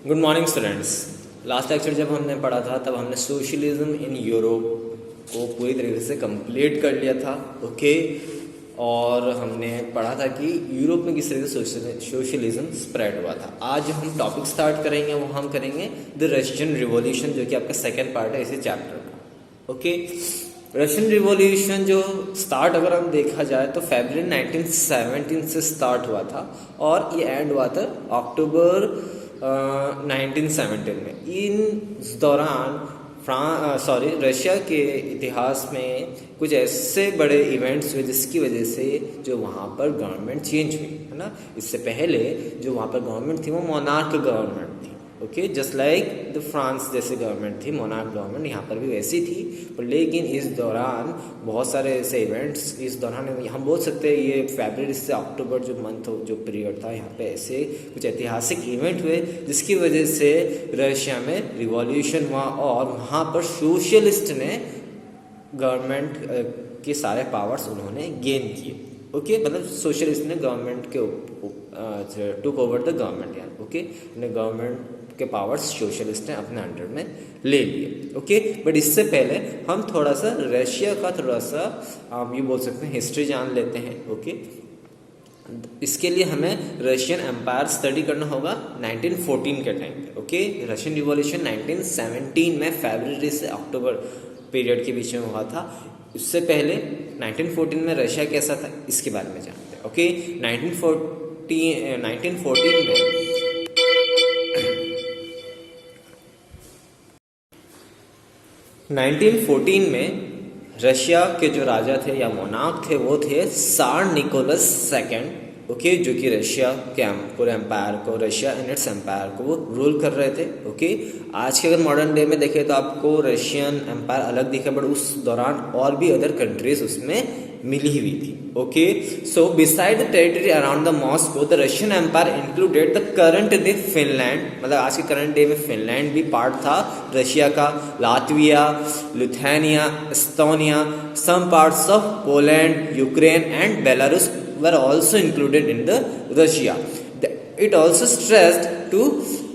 Good morning students. Last lecture जब हमने पढ़ा था तब हमने सोशलिज्म इन यूरोप को पूरी तरीके से कंप्लीट कर लिया था। ओके, और हमने पढ़ा था कि यूरोप में किस तरह से सोशलिज्म स्प्रेड हुआ था। आज हम टॉपिक स्टार्ट करेंगे, वो हम करेंगे द रशियन रिवॉल्यूशन, जो कि आपका सेकेंड पार्ट है इसी चैप्टर का। ओके, रशियन रिवॉल्यूशन जो स्टार्ट अगर हम देखा जाए तो फरवरी 1917 से स्टार्ट हुआ था और ये एंड हुआ था अक्टूबर 1917 में। इन दौरान रशिया के इतिहास में कुछ ऐसे बड़े इवेंट्स हुए जिसकी वजह से जो वहाँ पर गवर्नमेंट चेंज हुई है ना। इससे पहले जो वहाँ पर गवर्नमेंट थी वो मोनार्क गवर्नमेंट थी। Okay, just like the France जैसे गवर्नमेंट थी, मोनार्क गवर्नमेंट यहाँ पर भी वैसी थी। पर लेकिन इस दौरान बहुत सारे ऐसे इवेंट्स, इस दौरान हम बोल सकते हैं ये फरवरी से अक्टूबर जो मंथ जो पीरियड था, यहाँ पे ऐसे कुछ ऐतिहासिक इवेंट हुए जिसकी वजह से रशिया में रिवॉल्यूशन हुआ और वहाँ पर सोशलिस्ट ने गवर्नमेंट के सारे पावर्स उन्होंने गेन किए। ओके, मतलब सोशलिस्ट ने गवर्नमेंट के टुक ओवर द गवर्नमेंट यार। ओके, गवर्नमेंट के पावर्स सोशलिस्ट ने अपने अंडर में ले लिए। ओके, बट इससे पहले हम थोड़ा सा रशिया का थोड़ा सा आप ये बोल सकते हैं हिस्ट्री जान लेते हैं। ओके, इसके लिए हमें रशियन एम्पायर स्टडी करना होगा 1914 के टाइम पे। ओके, रशियन रिवॉल्यूशन 1917 में फरवरी से अक्टूबर पीरियड के बीच में हुआ था। उससे पहले 1914 में रशिया कैसा था इसके बारे में जानते हैं। ओके, 1914 में रशिया के जो राजा थे या मोनार्क थे वो थे सार निकोलस सेकंड। ओके, जो कि रशिया के पूरे एम्पायर को, रशिया इन इट्स एम्पायर को वो रूल कर रहे थे। ओके, आज के अगर मॉडर्न डे में देखें तो आपको रशियन एम्पायर अलग दिखे, बट उस दौरान और भी अदर कंट्रीज उसमें मिली हुई थी। Okay, so beside the territory around the Moscow the Russian empire included the current day Finland, मतलब आज के करंट डे में फिनलैंड भी पार्ट था रशिया का, Latvia, Lithuania, Estonia, some parts of Poland, Ukraine and Belarus were also included in the Russia. It also stressed to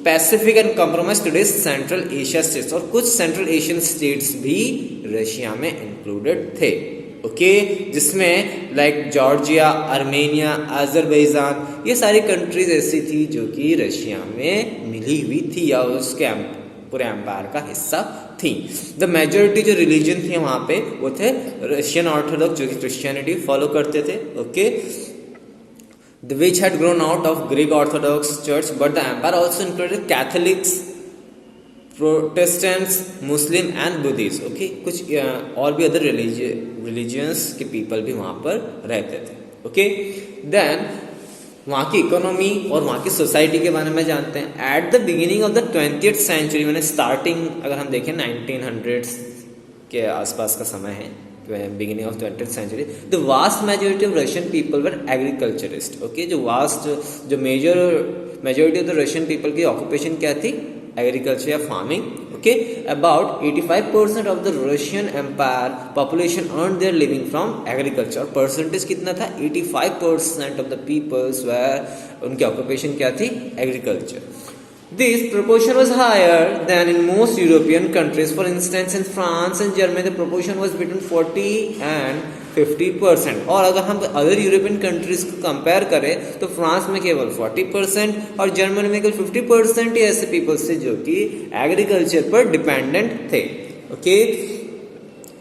Pacific and compromise today's Central Asia states, और कुछ Central Asian states भी Russia में included थे। Okay, जिसमें like Georgia, Armenia, Azerbaijan, ये सारी countries ऐसी थी जो कि रशिया में मिली हुई थी या उसके पूरे एम्पायर का हिस्सा थी। द मेजोरिटी जो रिलीजन थी वहाँ पे वो थे रशियन ऑर्थोडॉक्स, जो कि क्रिश्चियनिटी फॉलो करते थे। Okay, the which had grown out of Greek Orthodox church, but the empire also included Catholics, Protestants, Muslim and Buddhist. Okay, कुछ और भी अदर रिलीजियंस के पीपल भी वहाँ पर रहते थे। ओके, देन वहाँ की इकोनॉमी और वहाँ की सोसाइटी के बारे में जानते हैं। At the beginning of the 20th century, मैंने स्टार्टिंग अगर हम देखें 1900s के आसपास का समय है, beginning of 20th century, the vast majority of Russian people were agriculturist. Okay, जो majority of the Russian people की ऑक्यूपेशन क्या थी, एग्रीकल्चर या farming. Okay, about 85% of the Russian empire population earn their living from agriculture. और percentage कितना था, 85% of the peoples where, उनकी occupation क्या थी, agriculture. This proportion was higher than in most European countries. For instance, in France and Germany, the proportion was between 40 and 50%. और अगर हम other European countries को कंपेयर करें तो फ्रांस में केवल 40% और जर्मनी में केवल 50% ही ऐसे पीपल्स थे जो कि एग्रीकल्चर पर डिपेंडेंट थे। ओके,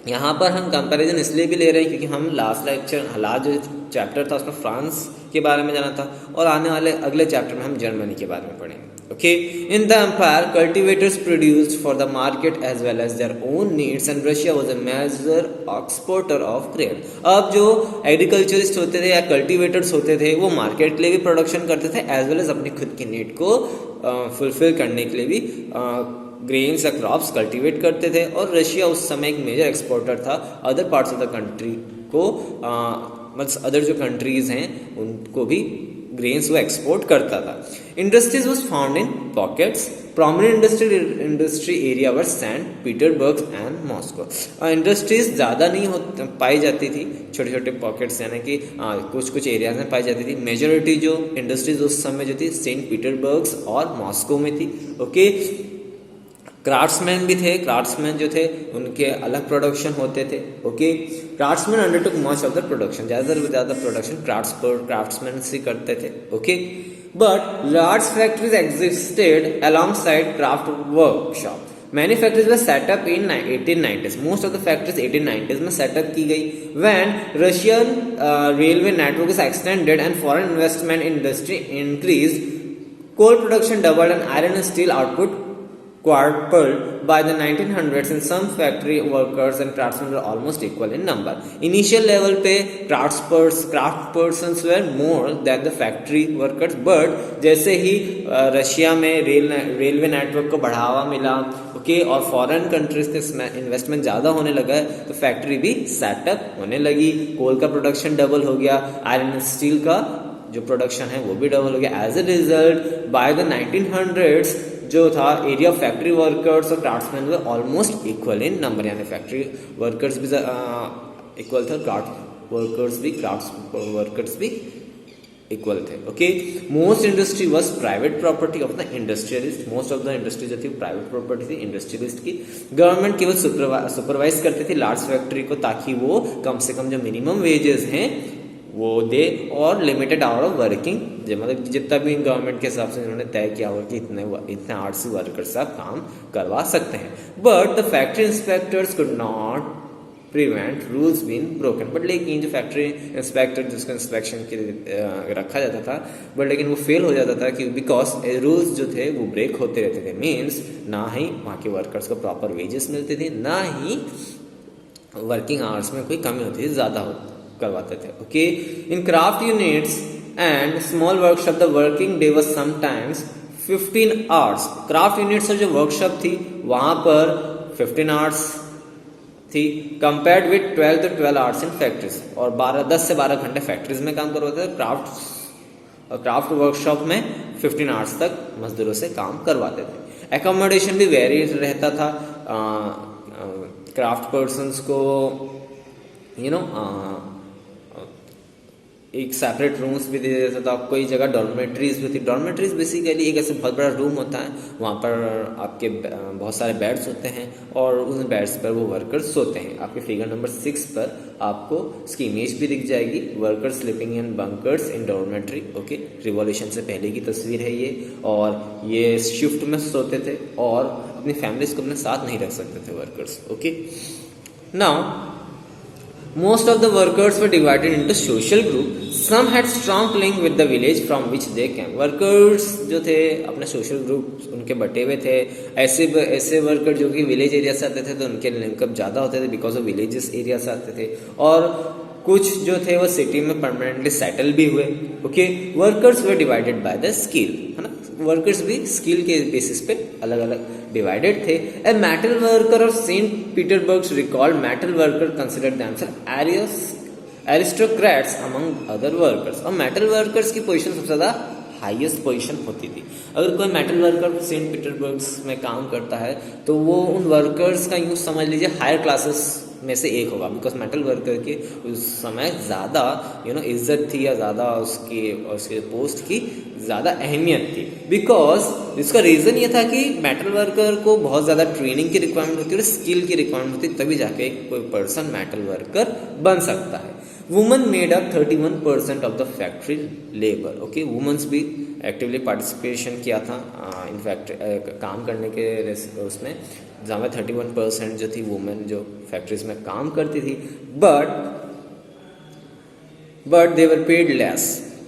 यहाँ पर हम कंपैरिजन इसलिए भी ले रहे हैं क्योंकि हम लास्ट जो चैप्टर था उसमें फ्रांस के बारे में जाना था और आने वाले अगले चैप्टर में हम जर्मनी के बारे में पढ़ेंगे। Okay, in the empire, cultivators produced for the market as well as their own needs, and Russia was a major exporter of grain. अब जो एग्रीकल्चरिस्ट होते थे या कल्टीवेटर्स होते थे वो मार्केट के लिए भी प्रोडक्शन करते थे एज वेल एज अपनी खुद की नीड को फुलफिल करने के लिए भी ग्रेन्स या क्रॉप्स कल्टीवेट करते थे। और रशिया उस समय एक मेजर एक्सपोर्टर था other parts of the country को, मतलब अदर जो कंट्रीज हैं उनको भी ग्रेन्स वो एक्सपोर्ट करता था। Industries was found in pockets. Prominent industry area were sent Petersburg and Moscow. Industries ज़्यादा नहीं पाई जाती थी, छोटे छोटे पॉकेट्स यानी कि कुछ कुछ एरियाज में पाई जाती थी। मेजोरिटी जो इंडस्ट्रीज उस समय जो थी सेंट पीटरबर्ग और मॉस्को में थी। ओके, क्राफ्ट्समैन भी थे। क्राफ्ट्समैन जो थे उनके अलग प्रोडक्शन होते थे। Okay, craftsman undertook much of the production, ज़्यादा से ज़्यादा प्रोडक्शन क्राफ्ट्समैन से करते थे। Okay, but large factories existed alongside craft workshop. Many factories were set up in 1890s। Most of the factories 1890s में सेटअप की गई। When Russian railway network is extended and foreign investment in industry increase, coal production doubled and iron and steel output quadrupled by the 1900s, and some factory workers and craftsmen were almost equal in number. Initial level पे craft persons were more than the factory workers, but जैसे ही Russia में railway network को बढ़ावा मिला, okay, और foreign countries से investment ज़्यादा होने लगा तो फैक्ट्री भी सेटअप होने लगी। कोल का प्रोडक्शन डबल हो गया, आयरन एंड स्टील का जो प्रोडक्शन है वो भी डबल हो गया। As a result by the 1900s जो था एरिया ऑफ फैक्ट्री वर्कर्स और craftsman were almost equal in number, यानी फैक्ट्री वर्कर्स भी इक्वल थे, क्राफ्ट वर्कर्स भी इक्वल थे। Okay, most industry was private property of the industrialist. Most of the industry जो थी प्राइवेट प्रॉपर्टी थी industrialist की। गवर्नमेंट केवल सुपरवाइज करती थी लार्ज फैक्ट्री को, ताकि वो कम से कम जो मिनिमम वेजेस हैं वो दे, और लिमिटेड आवर ऑफ वर्किंग, मतलब जितना भी गवर्नमेंट के हिसाब से उन्होंने तय किया हुआ कि इतने आवर्स से वर्कर्स आप काम करवा सकते हैं। But the factory inspectors could not prevent rules been broken. But लेकिन जो फैक्ट्री इंस्पेक्टर जिसको इंस्पेक्शन के लिए रखा जाता था, बट लेकिन वो फेल हो जाता था कि बिकॉज रूल्स जो थे वो ब्रेक होते रहते थे। मीन्स ना ही वहाँ के वर्कर्स को प्रॉपर वेजेस मिलते थे, ना ही वर्किंग आवर्स में कोई कमी होती थी, ज़्यादा करवाते थे। Okay, in craft units and small workshop the working day was sometimes 15 hours. Craft units और जो वर्कशॉप थी वहां पर 15 आवर्स थी, compared with 12 to 12 hours in factories, और 10 से 12 घंटे फैक्ट्रीज में काम करवाते थे। क्राफ्ट वर्कशॉप में 15 आवर्स तक मजदूरों से काम करवाते थे। एकोमोडेशन भी वेरी रहता था। क्राफ्ट पर्सन्स को एक सेपरेट रूम्स भी दे देता था। कोई जगह डॉर्मेट्रीज भी थी। डॉर्मेट्रीज बेसिकली एक ऐसे बहुत बड़ा रूम होता है, वहाँ पर आपके बहुत सारे बेड्स होते हैं और उन बेड्स पर वो वर्कर्स सोते हैं। आपके फिगर नंबर 6 पर आपको इसकी इमेज भी दिख जाएगी, workers sleeping in bunkers in dormitory. Okay, revolution से पहले की तस्वीर है ये, और ये शिफ्ट में सोते थे और अपनी फैमिलीज को अपने साथ नहीं रख सकते थे workers. Okay, now most of the workers were divided into social group. Some had strong link with the village from which they came. Workers जो थे अपने social group उनके बटे हुए थे। ऐसे वर्कर जो कि विलेज एरिया से आते थे तो उनके लिंकअप ज़्यादा होते थे बिकॉज ऑफ विलेजेस एरिया से आते थे, और कुछ जो थे वो सिटी में परमानेंटली सेटल भी हुए। Okay, workers were divided by the skill, है ना, वर्कर्स भी स्किल के बेसिस पे अलग अलग डिवाइडेड थे। A metal worker of Saint Petersburg recalled metal worker considered themselves aristocrats among other workers. और मेटल वर्कर्स की पोजीशन सबसे ज़्यादा हाईएस्ट पोजीशन होती थी। अगर कोई मेटल वर्कर सेंट पीटरबर्ग में काम करता है तो वो उन वर्कर्स का यूँ समझ लीजिए हायर क्लासेस में से एक होगा, बिकॉज मेटल वर्कर की उस समय ज़्यादा इज्जत थी, या ज़्यादा उसके पोस्ट की ज़्यादा अहमियत थी। बिकॉज इसका रीज़न ये था कि मेटल वर्कर को बहुत ज़्यादा ट्रेनिंग की रिक्वायरमेंट होती है और स्किल की रिक्वायरमेंट होती है, तभी जाके कोई पर्सन मेटल वर्कर बन सकता है। Women made up 31% of the factory labour. Okay, womens भी एक्टिवली पार्टिसिपेशन किया था इनफैक्ट काम करने के उसमें, जहाँ में 31% जो थी वुमेन जो फैक्ट्रीज में काम करती थी। But they were paid less,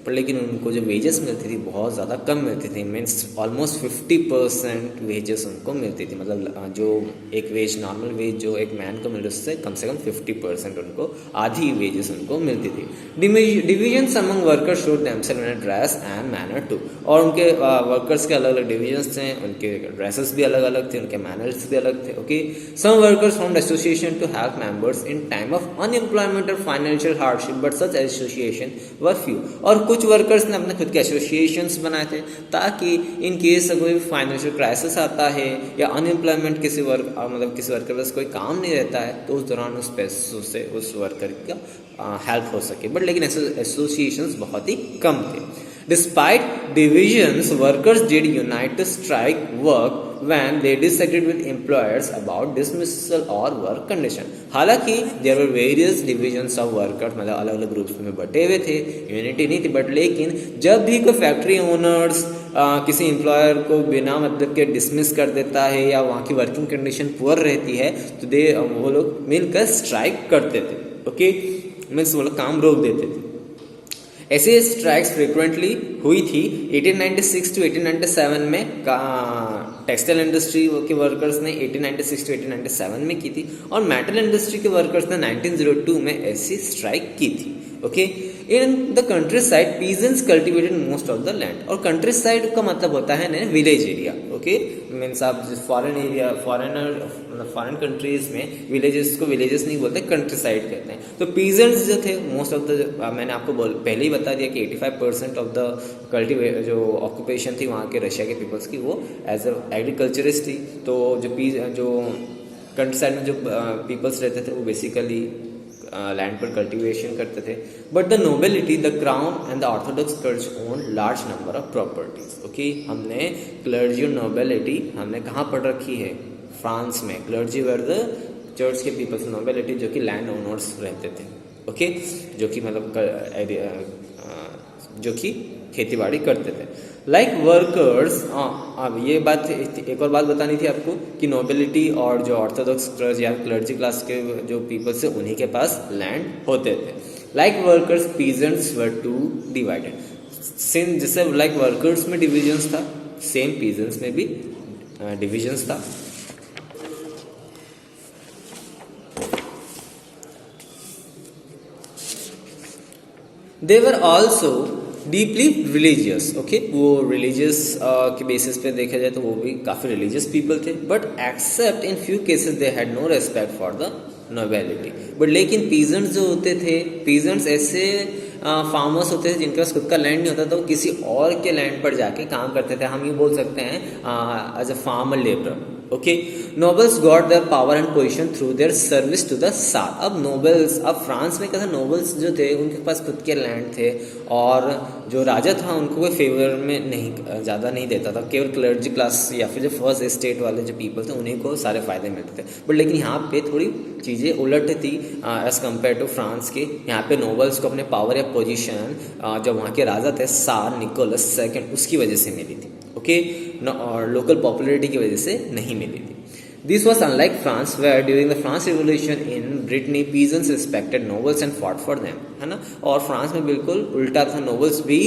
पर लेकिन उनको जो वेजेस मिलती थी बहुत ज़्यादा कम मिलती थी। मीन्स ऑलमोस्ट 50% वेजेस उनको मिलती थी, मतलब जो एक वेज नॉर्मल वेज जो एक मैन को मिलती उससे कम से कम 50% उनको आधी वेजेस उनको मिलती थी। Divisions among workers showed themselves in dress and manner too, और उनके वर्कर्स के अलग अलग डिविजन्स थे, उनके ड्रेसेस भी अलग अलग थे, उनके मैनर्स भी अलग थे। Okay, some workers formed association to help members in time of unemployment और financial hardship, but such association were few. और कुछ कुछ वर्कर्स ने अपने खुद के एसोसिएशंस बनाए थे ताकि इन केस कोई फाइनेंशियल क्राइसिस आता है या अनएम्प्लॉयमेंट किसी वर्कर के पास कोई काम नहीं रहता है तो उस दौरान उस पैसों से उस वर्कर का हेल्प हो सके। बट लेकिन एसोसिएशंस बहुत ही कम थे। Despite divisions, workers did unite to strike work when they disagreed with employers about dismissal or work condition. हालांकि there were various divisions of workers, मतलब अलग अलग ग्रुप्स में बटे हुए थे, यूनिटी नहीं थी, बट लेकिन जब भी कोई फैक्ट्री ओनर्स किसी एम्प्लॉयर को बिना मतलब के डिसमिस कर देता है या वहाँ की वर्किंग कंडीशन पुअर रहती है तो वो लोग मिलकर स्ट्राइक करते थे। ओके, मीन्स वो लोग काम रोक देते थे। ऐसे स्ट्राइक्स फ्रिक्वेंटली हुई थी 1896 टू 1897 में। टेक्सटाइल इंडस्ट्री के वर्कर्स ने 1896 टू 1897 में की थी और मेटल इंडस्ट्री के वर्कर्स ने 1902 में ऐसी स्ट्राइक की थी। Okay, in the country side peasants cultivated most of the land. और कंट्री साइड का मतलब होता है ना विलेज एरिया। ओके, मीन्स आप फॉरेन एरिया फॉरेन कंट्रीज में विलेजेस को विलेजेस नहीं बोलते, कंट्री साइड कहते हैं। तो पीजेंट्स जो थे मोस्ट ऑफ द, मैंने आपको पहले ही बता दिया कि 85% ऑफ द जो ऑक्यूपेशन थी वहाँ के रशिया के पीपल्स की वो एज अ एग्रीकल्चरिस्ट थी। तो जो कंट्री साइड में जो पीपल्स रहते थे वो बेसिकली लैंड पर कल्टीवेशन करते थे। But the nobility, the crown and the Orthodox clergy own large number of properties. Okay, हमने क्लर्जी और नोबिलिटी हमने कहाँ पढ़ रखी है? फ्रांस में। क्लर्जी वर द चर्च के पीपल्स, नोबिलिटी जो कि लैंड ओनर्स रहते थे। ओके, जो कि मतलब जो कि खेती बाड़ी करते थे। लाइक वर्कर्स, अब ये बात एक और बात बतानी थी आपको कि नोबिलिटी और जो ऑर्थोडॉक्स क्लर्जी या क्लर्जी क्लास के जो पीपल्स थे उन्हीं के पास लैंड होते थे। Like workers peasants were too divided. Since जैसे लाइक वर्कर्स में डिविजन्स था, सेम पीजेंट्स में भी डिविजन्स था। They were also deeply religious. Okay, वो रिलीजियस के बेसिस पे देखा जाए तो वो भी काफ़ी रिलीजियस पीपल थे। But except in few cases they had no respect for the nobility. But लेकिन पीजेंट्स जो होते थे, पीजेंट्स ऐसे फार्मर्स होते थे जिनके पास खुद का लैंड नहीं होता तो वो किसी और के लैंड पर जाके काम करते थे। हम ये बोल सकते हैं as a farmer labourer. Okay, nobles got their power and position through their service to the साथ। अब नोबल्स, अब फ्रांस में क्या था, नोबल्स जो थे उनके पास खुद के लैंड थे और जो राजा था उनको कोई फेवर में नहीं ज़्यादा नहीं देता था, केवल क्लर्जी क्लास या फिर जो फर्स्ट एस्टेट वाले जो पीपल थे उन्हीं को सारे फायदे मिलते थे। बट लेकिन यहाँ पे थोड़ी चीज़ें उलट थी एज कम्पेयर टू फ्रांस के। यहाँ पे नोबल्स को अपने पावर या पोजीशन जो वहाँ के राजा थे सार निकोलस सेकंड उसकी वजह से मिली थी। ओके, और लोकल पॉपुलैरिटी की वजह से नहीं मिली थी। This was unlike France, where during the France Revolution in Brittany, peasants respected nobles and fought for them, है ना। और फ्रांस में बिल्कुल उल्टा था, नोबल्स भी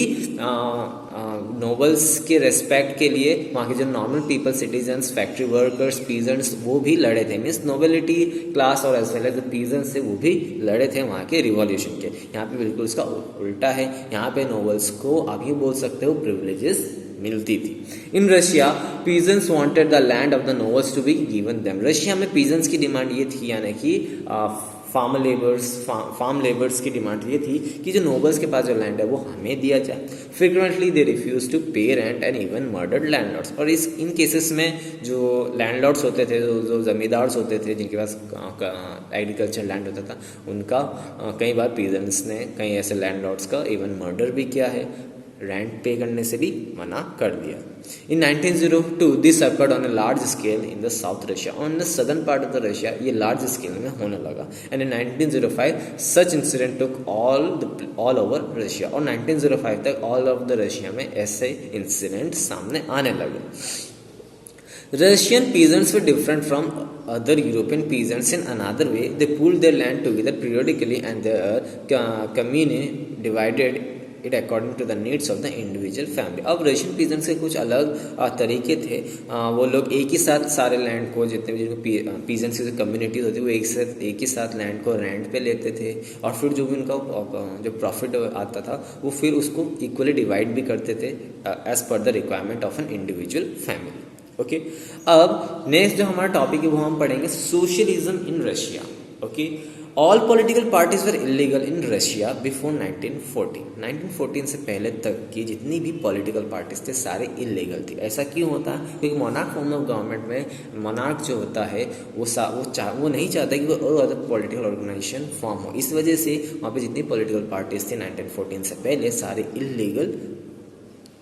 नोबल्स के रेस्पेक्ट के लिए वहाँ के जो normal people, citizens, factory workers, peasants वो भी लड़े थे। मीन्स नोबिलिटी क्लास और as well as the peasants थे वो भी लड़े थे वहाँ के रिवॉल्यूशन के। यहाँ पे बिल्कुल इसका उल्टा है। यहाँ पे नोबल्स को आप ये बोल सकते हो प्रिविलेजेस मिलती थी। In Russia peasants wanted the land of the nobles to be given them. Russia में पीजेंट्स की डिमांड ये थी, यानी कि फार्म लेबर्स की डिमांड ये थी कि जो नोबल्स के पास जो लैंड है वो हमें दिया जाए। फ्रिक्वेंटली दे रिफ्यूज टू पे rent and even murdered landlords. और इन केसेस में जो लैंडलॉर्ड्स होते थे, जो जमींदार्स होते थे जिनके पास एग्रीकल्चर लैंड होता था, उनका कई बार पीजेंट्स ने कई ऐसे लैंडलॉर्ड्स का इवन मर्डर भी किया है, रेंट पे करने से भी मना कर दिया। इन 1902 this occurred on a large scale in the south Russia. On the southern part of the Russia ये लार्ज स्केल में होने लगा। And in 1905 such incident took all over Russia. और 1905 तक ऑल ऑफ द रशिया में ऐसे incident सामने आने लगे। Russian peasants were different from other European peasants in another way. They pooled their land together periodically and their commune divided it according to the needs of the individual family. अब Russian peasants के कुछ अलग तरीके थे। वो लोग एक ही साथ सारे लैंड को, जितने भी जिनको पीजेंट्स की कम्युनिटीज होती है वो एक ही साथ लैंड को रेंट पे लेते थे और फिर जो भी उनका जो प्रॉफिट आता था वो फिर उसको इक्वली डिवाइड भी करते थे as per the requirement of an individual family. Okay, अब नेक्स्ट जो हमारा टॉपिक है वो हम पढ़ेंगे socialism in Russia. Okay, all political parties were illegal in Russia before 1914। 1914 से पहले तक की जितनी भी पॉलिटिकल पार्टीज थे सारे इलीगल थी। ऐसा क्यों होता है? क्योंकि मोनार्क फॉर्म ऑफ गवर्नमेंट में मोनार्क जो होता है वो नहीं चाहता कि वो और अदर पॉलिटिकल ऑर्गेनाइजेशन फॉर्म हो। इस वजह से वहाँ पे जितनी पॉलिटिकल पार्टीज थी 1914 से पहले सारे इलीगल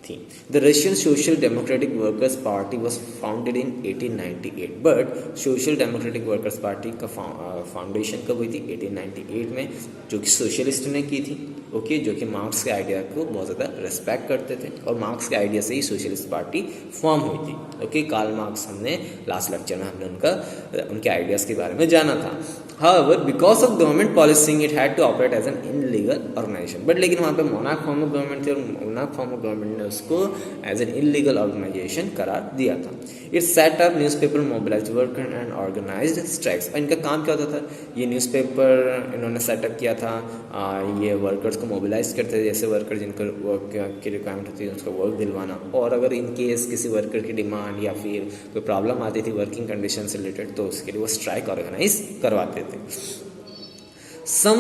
थी। The Russian social democratic workers party was founded in 1898, but social democratic workers party का फाउंडेशन कब हुई थी? 1898 में, जो कि सोशलिस्ट ने की थी। ओके, जो कि मार्क्स के आइडिया को बहुत ज़्यादा रिस्पेक्ट करते थे और मार्क्स के आइडिया से ही सोशलिस्ट पार्टी फॉर्म हुई थी। ओके, कार्ल मार्क्स हमने लास्ट लेक्चर में उनके आइडियाज़ के बारे में जाना था। However, because of government policing, it had to operate as an illegal organization. But लेकिन वहाँ पे मोनार्क फॉर्म ऑफ गवर्नमेंट थी और मोनार्क फॉर्म ऑफ गवर्नमेंट ने उसको एज एन इलीगल ऑर्गेनाइजेशन करार दिया था। It set up newspaper, mobilised worker and organised strikes. इनका काम क्या होता था? ये न्यूज़पेपर इन्होंने सेटअप किया था, ये वर्कर्स को मोबिलाइज करते थे, जैसे वर्कर जिनको वर्क की रिक्वायरमेंट होती है उसको वर्क दिलवाना, और अगर इन केस किसी वर्कर की डिमांड या फिर कोई प्रॉब्लम आती थी वर्किंग कंडीशन से रिलेटेड तो उसके लिए वो स्ट्राइक ऑर्गेनाइज करवाते थे। Some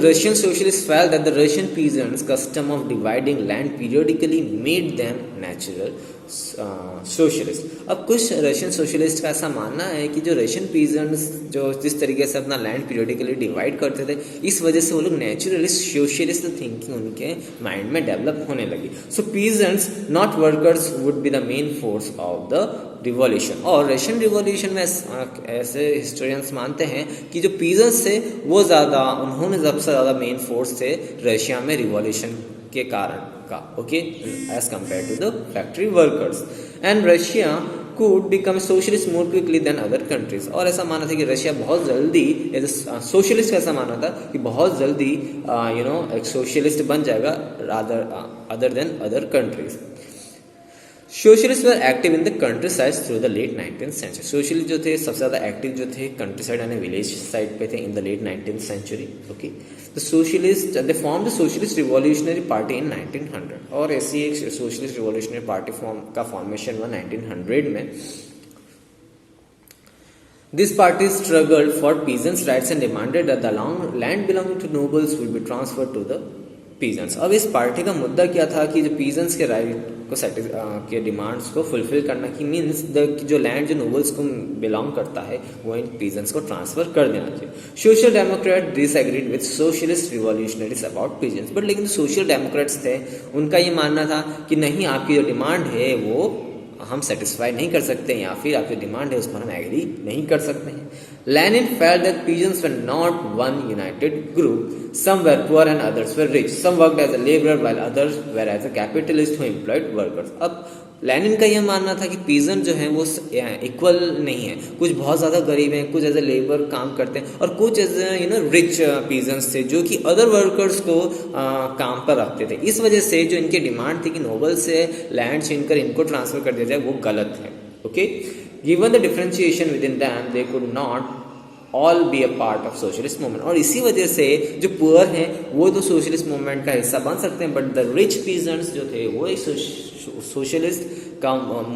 Russian socialists felt that the Russian peasants' custom of dividing land periodically made them natural socialist. अब कुछ रशियन सोशलिस्ट का ऐसा मानना है कि जो रशियन पीजेंट्स जो जिस तरीके से अपना लैंड पीरियडिकली डिवाइड करते थे, इस वजह से वो लोग नेचुरलिस्ट सोशलिस्ट थिंकिंग उनके माइंड में डेवलप होने लगी। So peasants not workers would be the main force of the revolution. और रशियन रिवॉल्यूशन में ऐसे हिस्टोरियंस मानते हैं कि जो पीजेंट्स थे वो उन्होंने सबसे ज़्यादा मेन फोर्स थे रशिया में रिवॉल्यूशन के कारण का। Okay, as compare to the factory workers, and Russia could become socialist more quickly than other countries। और ऐसा माना था कि रशिया बहुत जल्दी सोशलिस्ट ऐसा माना था कि बहुत जल्दी एक सोशलिस्ट बन जाएगा other than other countries. Socialist were active in the country side through the late 19th century. Socialist जो थे सबसे ज़्यादा एक्टिव जो थे कंट्री साइड यानी विलेज साइड पे थे in the late 19th century. Okay, the socialist they form the socialist revolutionary party in 1900। और ऐसी एक सोशलिस्ट रिवॉल्यूशनरी पार्टी का फॉर्मेशन हुआ 1900 में। This party struggled for peasants' rights and demanded that the land belonging to nobles would be transferred to the peasants। अब इस party का मुद्दा क्या था कि जो पीजेंट्स के राइट को के डिमांड्स को फुलफिल करना की मीन्स जो लैंड जो नोबल्स को बिलोंग करता है वो इन पीजेंट्स को ट्रांसफर कर देना चाहिए। Social Democrat disagreed with socialist revolutionaries about peasants. But लेकिन सोशल डेमोक्रेट्स थे उनका ये मानना था कि नहीं, आपकी जो डिमांड है वो हम सेटिस्फाई नहीं कर सकते या फिर आपकी डिमांड है उस पर हम एग्री नहीं कर सकते हैं। Lenin felt that peasants were not one united group. Some were poor and others were rich. Some worked as a laborer while others were as a capitalist who employed workers। अब Lenin का यह मानना था कि peasant जो हैं वो equal नहीं है, कुछ बहुत ज़्यादा गरीब हैं, कुछ एज ए लेबर काम करते हैं और कुछ एज रिच पीजेंट्स थे जो कि अदर वर्कर्स को काम पर रखते थे। इस वजह से जो इनकी डिमांड थी कि नोबल से लैंड छीनकर इनको ट्रांसफर कर दिया जाए वो गलत है। Okay, given the differentiation with in them they could not all be a part of socialist movement. और इसी वजह से जो पुअर हैं वो तो सोशलिस्ट मूवमेंट का हिस्सा बन सकते हैं, बट द रिच पीजेंट्स जो थे वो एक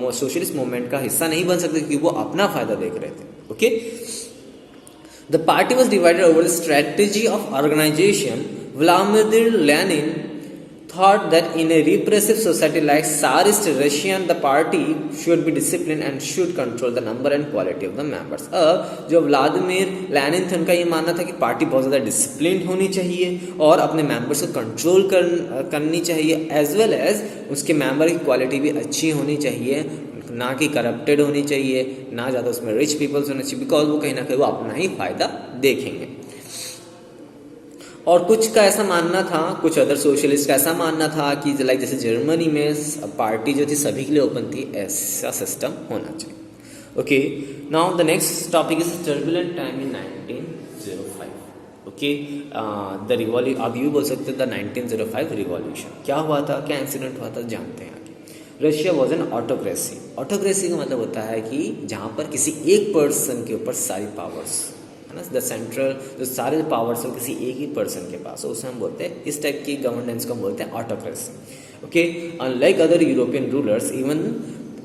सोशलिस्ट मूवमेंट का हिस्सा नहीं बन सकते क्योंकि वो अपना फायदा देख रहे थे। Okay, the party was divided over the strategy of organization. Vladimir Lenin thought that in a repressive society like Tsarist Russian, the party should be disciplined and should control the number and quality of the members। अब जो Vladimir Lenin थे उनका ये मानना था कि party बहुत ज़्यादा डिसिप्लिन होनी चाहिए और अपने मेंबर्स को कंट्रोल करनी चाहिए, एज वेल एज उसके मेंबर की क्वालिटी भी अच्छी होनी चाहिए, ना कि करप्टेड होनी चाहिए, ना ज़्यादा उसमें रिच पीपल्स होने चाहिए, बिकॉज वो कहीं ना कहीं वो अपना ही फायदा देखेंगे। और कुछ का ऐसा मानना था, कुछ अदर सोशलिस्ट का ऐसा मानना था कि लाइक जैसे जर्मनी में पार्टी जो थी सभी के लिए ओपन थी, ऐसा सिस्टम होना चाहिए। Okay, now the next topic is turbulent time in 1905। Okay, the revolution, आप यूँ बोल सकते हैं द 1905 रिवॉल्यूशन। क्या हुआ था, क्या इंसिडेंट हुआ था, जानते हैं आगे। Russia was an autocracy. Autocracy का मतलब होता है कि जहाँ पर किसी एक पर्सन के ऊपर सारी पावर्स है ना, द सेंट्रल जो सारे पावर्स हो किसी एक ही पर्सन के पास हो, उसे हम बोलते हैं, इस टाइप की गवर्नेंस को हम बोलते हैं autocracy. Okay, unlike other European rulers, even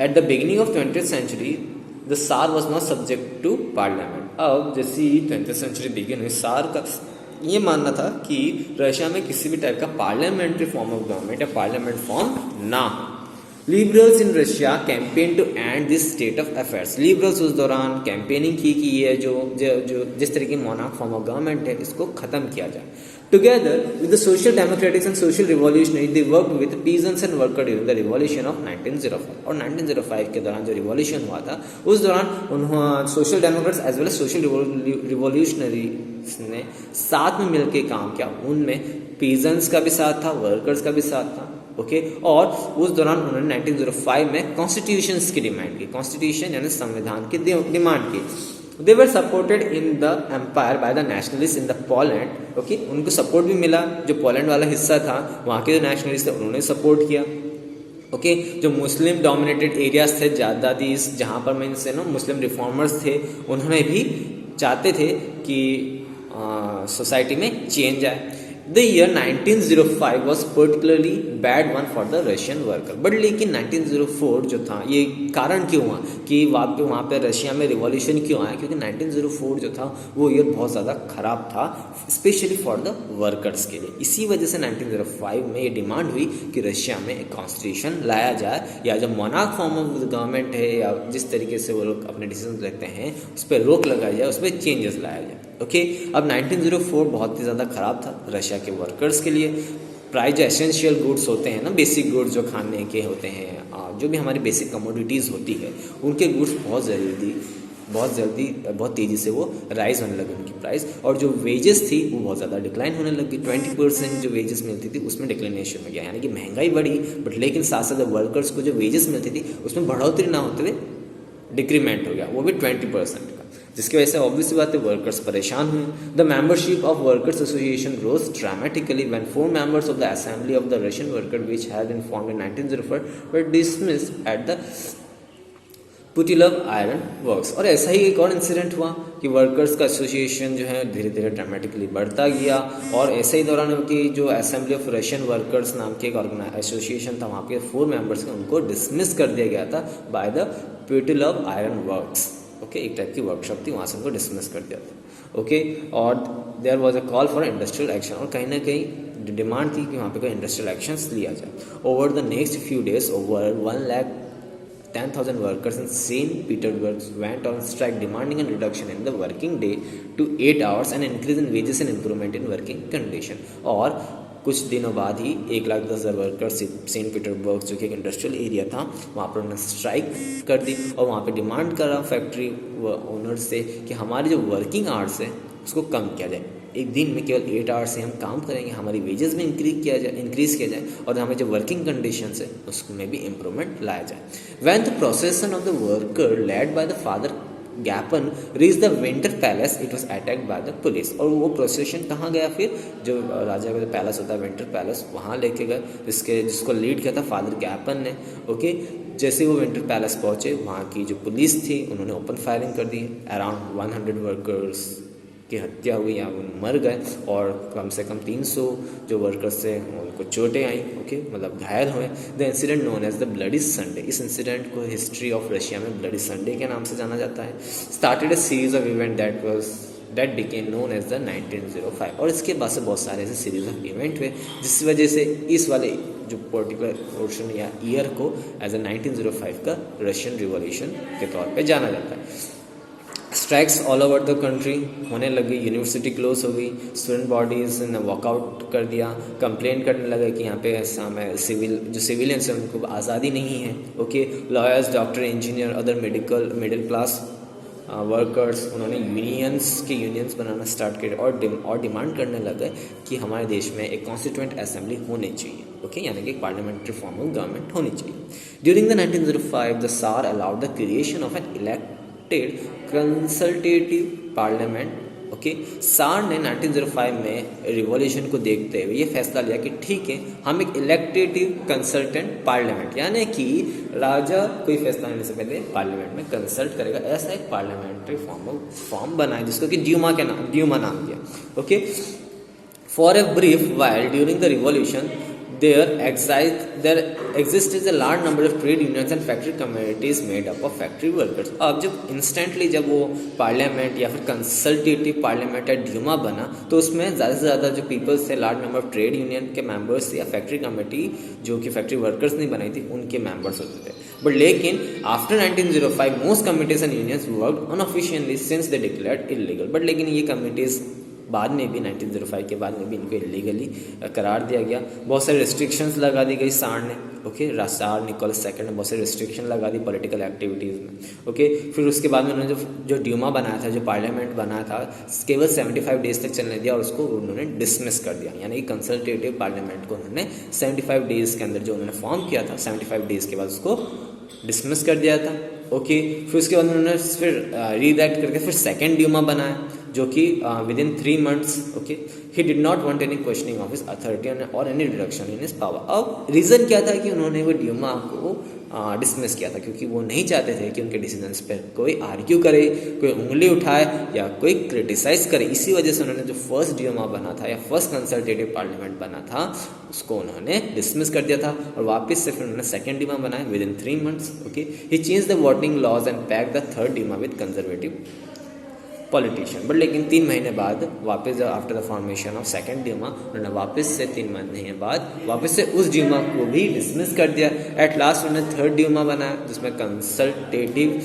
at the beginning of 20th century the tsar was not subject to parliament. अब जैसी 20th सेंचुरी बिगिन हुई, सार का ये मानना था कि रशिया में किसी भी टाइप का पार्लियामेंट्री फॉर्म ऑफ गवर्नमेंट या पार्लियामेंट फॉर्म ना हो। Liberals in Russia campaign to end this state of affairs. Liberals उस दौरान कैंपेनिंग की कि ये जो जिस तरह की मोनार्क फॉर्म ऑफ गवर्नमेंट है इसको खत्म किया जाए। Together with the social democratics and social revolutionary they work with peasants and worker during the revolution of 1905। और 1905 के दौरान जो रिवॉल्यूशन हुआ था उस दौरान उन्होंने social democrats as well as social revolutionary ने साथ में मिलकर काम किया। उनमें पीजेंट्स का भी साथ था, वर्कर्स का भी साथ था। ओके और उस दौरान उन्होंने 1905 में कॉन्स्टिट्यूशंस की डिमांड की, कॉन्स्टिट्यूशन यानी संविधान की डिमांड की। They were supported in the empire by the nationalist in the Poland. Okay उनको सपोर्ट भी मिला, जो पोलैंड वाला हिस्सा था वहाँ के जो नेशनलिस्ट थे उन्होंने सपोर्ट किया। ओके जो मुस्लिम डोमिनेटेड एरियाज थे ज़्यादा दीज जहाँ पर मीन्स से मुस्लिम रिफॉर्मर्स थे, उन्होंने भी चाहते थे कि सोसाइटी में चेंज आए। The year 1905 was particularly bad one for the Russian worker. But लेकिन 1904 जो था, ये कारण क्यों हुआ कि वहाँ पे रशिया में रिवॉल्यूशन क्यों आया, क्योंकि 1904 जो था वो ईयर बहुत ज़्यादा ख़राब था स्पेशली फॉर द वर्कर्स के लिए। इसी वजह से 1905 में ये डिमांड हुई कि रशिया में एक कॉन्स्टिट्यूशन लाया जाए, या जो मोनार्क फॉर्म ऑफ गवर्नमेंट है या जिस तरीके से वो लोग अपने डिसीजन लेते हैं उस पर रोक लगाई जाए, उस पर चेंजेस लाया जाए। ओके अब 1904 बहुत ही ज़्यादा ख़राब था रशिया के वर्कर्स के लिए। प्राइस जो एसेंशियल गुड्स होते हैं ना, बेसिक गुड्स जो खाने के होते हैं, जो भी हमारी बेसिक कमोडिटीज़ होती है, उनके गुड्स बहुत तेज़ी से वो राइज होने लगे उनकी प्राइस। और जो वेजेस थी वो बहुत ज़्यादा डिक्लाइन होने लगी। 20% जो वेजेस मिलती थी उसमें डिक्लिनेशन हो गया, यानी कि महंगाई बढ़ी बट लेकिन साथ साथ वर्कर्स को जो वेजेस मिलती थी उसमें बढ़ोतरी ना होते हुए डिक्रीमेंट हो गया, वो भी 20% का, जिसकी वजह से ऑब्वियस बात है वर्कर्स परेशान हुए। The membership of workers association rose dramatically when 4 members of the assembly of the Russian worker which had been formed in 1904 were dismissed at the Putilov iron works. और ऐसा ही एक और इंसिडेंट हुआ कि वर्कर्स का association जो है धीरे धीरे ड्रामेटिकली बढ़ता गया। और ऐसे ही दौरान कि जो असेंबली ऑफ रशियन वर्कर्स नाम के एक एसोसिएशन था, वहाँ के 4 मेंबर्स को उनको डिसमिस कर दिया गया था by the Putilov iron works. Okay एक टाइप की वर्कशॉप थी, वहाँ से उनको डिसमिस कर दिया था। ओके और there was a call for industrial action, और कहीं ना कहीं डिमांड थी कि वहाँ पे कोई इंडस्ट्रियल एक्शंस लिया जाए। Over the next few days over 110,000 workers in St. Petersburg went on strike demanding a reduction in the working day to 8 hours and increase in wages and improvement in working condition। और कुछ दिनों बाद ही 1,10,000 workers Saint Petersburg जो कि एक industrial area था वहाँ पर उन्होंने स्ट्राइक कर दी और वहाँ पे डिमांड करा फैक्ट्री ओनर से कि हमारी जो वर्किंग आवर्स है उसको कम किया जाए। एक दिन में केवल 8 आवर्स से हम काम करेंगे, हमारी वेजेस में इंक्रीज किया जाए और हमें जो वर्किंग कंडीशंस है उसमें भी इम्प्रूवमेंट लाया जाए। When the procession of the worker led by the father Gapon reach the winter palace it was attacked by the police. और वो प्रोसेशन कहाँ गया, फिर जो राजा का जो पैलेस होता है विंटर पैलेस, वहाँ लेके गए, जिसको लीड किया था फादर गैपन ने। ओके जैसे वो विंटर पैलेस पहुँचे वहाँ की जो पुलिस थी उन्होंने ओपन फायरिंग कर दी। अराउंड 100 वर्कर्स की हत्या हुई या वो मर गए और कम से कम 300 जो वर्कर्स थे उनको चोटें आई। ओके मतलब घायल हुए। The incident known as the bloody Sunday, इस इंसिडेंट को हिस्ट्री ऑफ रशिया में ब्लडी संडे के नाम से जाना जाता है। Started a series of event that became known as the 1905। और इसके बाद से बहुत सारे ऐसे सीरीज ऑफ इवेंट हुए जिस वजह से इस वाले जो पर्टिकुलर पोर्शन या ईयर को एज अ 1905 का रशियन रिवॉल्यूशन के तौर पे जाना जाता है। Strikes all over the country होने लगी, यूनिवर्सिटी क्लोज हो गई, स्टूडेंट बॉडीज ने वॉकआउट कर दिया, कंप्लेन करने लगे कि यहाँ पे जो सिविलियंस हैं उनको आज़ादी नहीं है। Okay lawyers, doctor, engineer, other middle class workers उन्होंने यूनियंस बनाना स्टार्ट किए और डिमांड करने लगे कि हमारे देश में एक कॉन्स्टिट्यूएंट असेंबली होनी चाहिए। ओके यानी कि एक पार्लियामेंट्री फॉर्म ऑफ गवर्नमेंट होनी चाहिए। ड्यूरिंग द 1905 द सार allowed the creation of an elected consultative parliament. Okay सार ने 1905 में रिवॉल्यूशन को देखते हुए ये फैसला लिया कि ठीक है हम एक इलेक्टेटिव कंसल्टेंट पार्लियामेंट, यानी कि राजा कोई फैसला लेने से पहले पार्लियामेंट में कंसल्ट करेगा, ऐसा एक पार्लियामेंट्री फॉर्म बनाया जिसको कि ड्यूमा नाम दिया। Okay for a brief while during the revolution there exists a large number of trade unions and factory communities made up of factory workers. अब जब इंस्टेंटली जब वो पार्लियामेंट या फिर कंसल्टेटिव पार्लियामेंट या ड्यूमा बना तो उसमें ज़्यादा से ज़्यादा जो पीपल्स थे, large number of trade union के मेंबर्स या फैक्ट्री कमेटी जो कि फैक्ट्री वर्कर्स नहीं बनाई थी उनके मेंबर्स होते थे. बट लेकिन after 1905 most committees and unions worked unofficially since they declared illegal. But लेकिन ये कमिटीज़ बाद में भी 1905 के बाद में भी इनको इलीगली करार दिया गया. बहुत सारे रिस्ट्रिक्शंस लगा दी गई सार ने. ओके, सार निकोलस सेकंड ने बहुत सारे रिस्ट्रिक्शन लगा दी पॉलिटिकल एक्टिविटीज़ में. ओके, फिर उसके बाद में उन्होंने जो ड्यूमा बनाया था, जो पार्लियामेंट बनाया था, केवल 75 डेज तक चलने दिया और उसको उन्होंने डिसमिस कर दिया. यानी कि कंसल्टेटिव पार्लियामेंट को उन्होंने 75 डेज़ के अंदर जो उन्होंने फॉर्म किया था 75 डेज़ के बाद उसको डिसमिस कर दिया था. ओके, फिर उसके बाद उन्होंने फिर रीइलेक्ट करके फिर सेकेंड ड्यूमा बनाया जो कि within 3 months. Okay, he did not want any questioning of his authority और any reduction in his power. अब रीज़न क्या था कि उन्होंने वो ड्यूमा को डिसमिस किया था? क्योंकि वो नहीं चाहते थे कि उनके डिसीजंस पर कोई आर्ग्यू करे, कोई उंगली उठाए या कोई क्रिटिसाइज करे. इसी वजह से उन्होंने जो फर्स्ट ड्यूमा बना था या फर्स्ट कंसल्टेटिव पार्लियामेंट बना था उसको उन्होंने डिसमिस कर दिया था और वापस से फिर उन्होंने सेकेंड ड्यूमा बनाया within 3 months. Okay, he change the voting laws and pack the third Duma with conservative politician. But लेकिन 3 महीने बाद वापस after the formation of second Duma उन्होंने वापस से 3 महीने बाद वापस से उस ड्यूमा को भी डिसमिस कर दिया. एट लास्ट उन्होंने थर्ड ड्यूमा बनाया जिसमें कंसल्टेटिव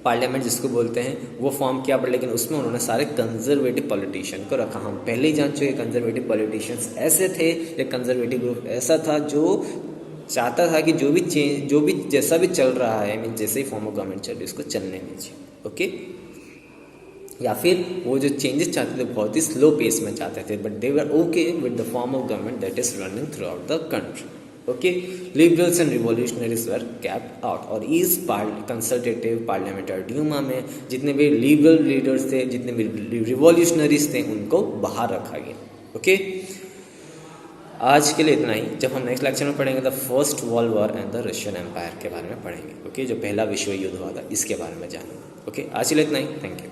पार्लियामेंट जिसको बोलते हैं वो फॉर्म किया. बट लेकिन उसमें उन्होंने सारे कंजर्वेटिव पॉलिटिशियन को रखा. हम पहले ही जान चुके कंजर्वेटिव पॉलिटिशियंस ऐसे थे, एक कंजर्वेटिव ग्रुप ऐसा था जो चाहता था कि जो भी जैसा भी चल रहा है, मीन जैसे ही फॉर्म ऑफ गवर्नमेंट चल रही है उसको चलने दीजिए. ओके, या फिर वो जो चेंजेस चाहते थे बहुत ही स्लो पेस में चाहते थे. But they were okay with the form of government that is running through out the country. Okay, liberals and revolutionaries were kept out. और इस कंसल्टेटिव पार्लियामेंट्री ड्यूमा में जितने भी लिबरल लीडर्स थे, जितने भी रिवोल्यूशनरीज थे, उनको बाहर रखा गया. ओके, आज के लिए इतना ही. जब हम नेक्स्ट लेक्चर में पढ़ेंगे the first world war and the Russian empire के बारे में पढ़ेंगे. ओके, जो पहला विश्व युद्ध हुआ था इसके बारे में जानेंगे. ओके, आज के लिए इतना ही. Thank you.